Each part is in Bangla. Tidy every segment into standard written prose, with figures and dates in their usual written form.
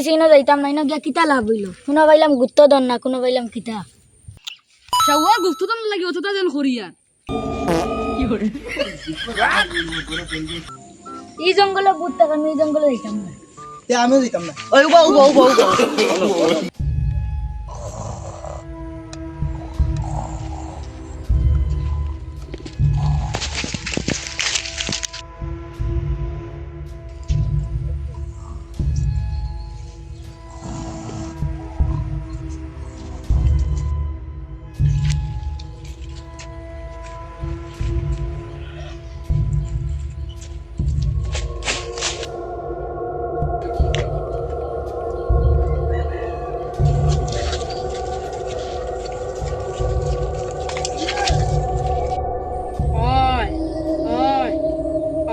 কইছে না যাইতাম না গিয়া কিতা লাভ হইল শুনা পাইলাম গুত্ত দন না কোনো পাইলাম কিতা শাওয়া গুস্তু তো লাগি অতটা যেন করিয়া কি করে এই জঙ্গলে ভূত থাকে আমি এই জঙ্গলে যাইতাম না আমিও দিতাম না ওই উবা উবা উবা উবা ওই ওই ওই ওই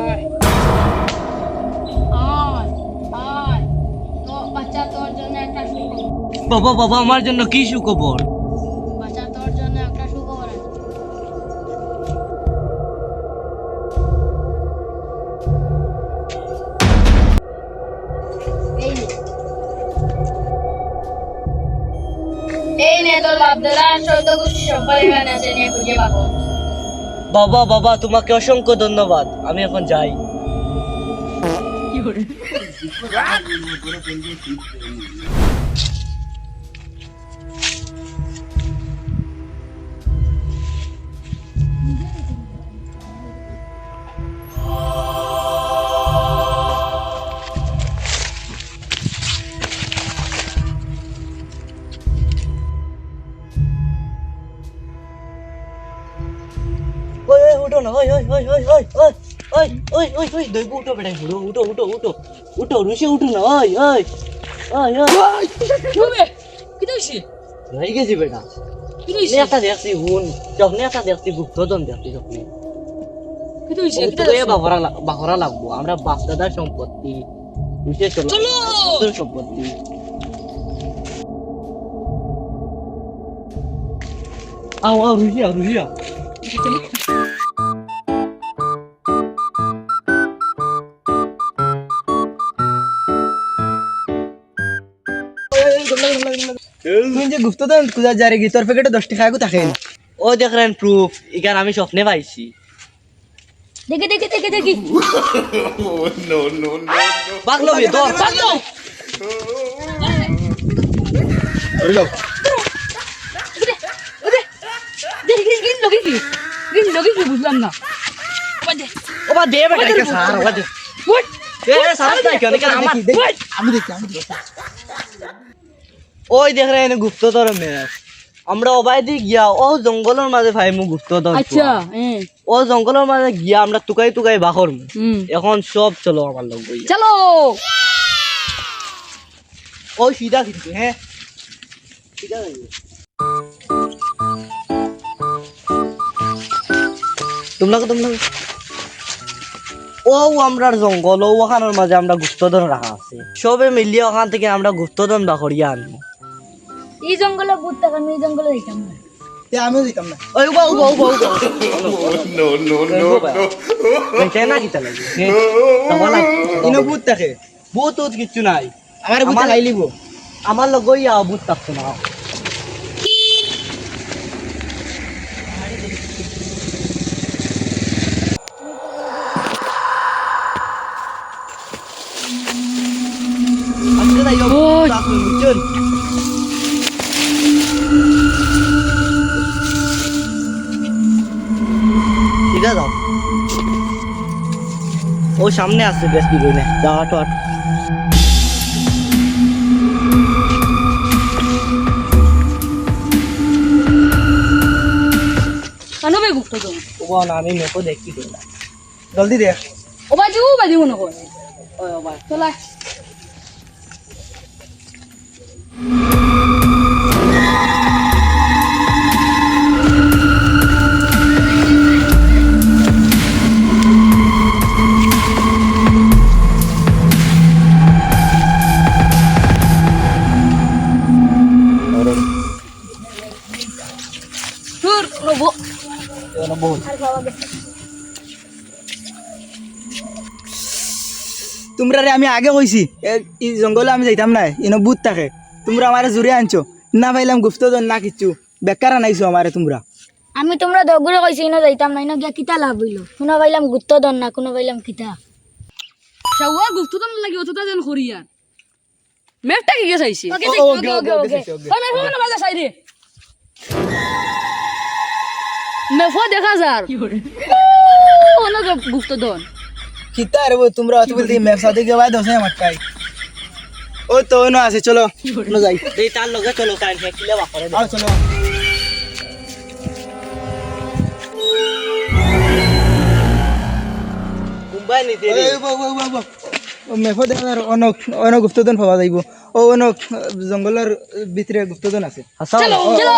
ওই তো বাচ্চা তোর জন্য একটা সুখবর বাবা বাবা আমার জন্য কি সুখবর বাচ্চা তোর জন্য একটা সুখবর আছে এই নে তোর বাপদাদা চৌদ্দ গোষ্ঠী সব্বার এখানে আছে নিয়ে খুঁজে পাবো বাবা বাবা তোমাকে অসংখ্য ধন্যবাদ আমি এখন যাই কি করে ওই ওই উঠো না ওই ওই ওই ওই ওই ওই ওই ওই ওই ওই দইবু উঠো বেটা উঠো উঠো উঠো উঠো উঠো রুশে উঠো না ওই ওই ওই ওই চুবে কি দইছি রই গেছি বেটা কি দইছি নেতা দেখছি হুন যখন নেতা দেখছি গুপ্তধন দেখছি যখন কি দইছি কি তো এ বাহরা লাগবো আমরা বাপ দাদার সম্পত্তি রুশে চলো তোর সম্পত্তি আও আও রুশিয়া রুশিয়া তুই যে গুপ্তধন খুঁজা জারি গি তোর প্যাকেটে 10 টাকা থাকে ও দেখলেন প্রুফ ইকান আমি স্বপ্নে পাইছি দেখি দেখি দেখি দেখি পাগলো বে দর পাগলো বুঝলাম না ও বা দে বেটা কে সার ও দে এ সার তাই কেন কেন আমি দেখি ওই দেখ রে এনে গুপ্তধর মেয়ে আমরা অবাইদি গিয়া ও জঙ্গলের মাঝে ভাই মু গুপ্তধর আচ্ছা ও জঙ্গলের মাঝে গিয়া আমরা টুকাই টুকাই বাহর এখন সব চলো আমার লোক বই চলো ওই সিধা কিন্তু হ্যাঁ সিধা যাইবে তোমরা ও আমরার জঙ্গল ও ওখানের মাঝে আমরা গুপ্তধন রাখা আছে সবে মিলিয়ে ওখান থেকে আমরা গুপ্তধন বাহরিয়া আনবো এই জঙ্গলে ভূত থাকে আমি এই জঙ্গলে যাইতাম না আমিও দিতাম না ওই উবা উবা উবা উবা নো নো নো নো কেন না কিতা লাগে তোমালা ইনো ভূত থাকে ভূত কিচ্ছু নাই আমার ভূত লাইলিব আমার লগই আ ভূত থাকতো না আজকে তাই চল ঠিক আছে ও সামনে আসছে বেশ কি বলে যাও আটো আটো আনবে গুপ্ত তো ও না আমি মেকো দেখি দিলা জলদি দেখ ও বাজি মনে কর ওই ও ভাই চলা তোমরা রে আমি আগে কইছি এই জঙ্গলে আমি যাইতাম না ইনো ভূত থাকে তোমরা আমারে জুড়ে আনছো না পাইলাম গুপ্তধন না কিচ্ছু বেকার আনাইছো আমারে তোমরা আমি তোমরা দগুরে কইছি ইনো যাইতাম না ইনো গিয়া কিতা লাভ হইল শুনা পাইলাম গুপ্তধন না কোনো পাইলাম কিতা শাওয়া গুপ্তধন লাগি অতটা যেন করিয়ার মেপটা কি চাইছে ওকে ও, ওকে ওকে ওকে ওই মেফো না বাজা সাইডে মেফো দেখা যার ওনা গুপ্তধন কিতা রে তোমরা অত বলতে ম্যাপ সাথে গিয়ে ভাই দশে মাটকাই ও তো না আছে চলো না যাই এই তার লগে চলো কারণ হে কিলে বাপরে আও চলো মুম্বাই নিতে রে ও মেফো দেখা অনেক অনেক গুপ্তধন পাওয়া যাইব ও অনেক জঙ্গলের ভিতরে গুপ্তধন আছে চলো চলো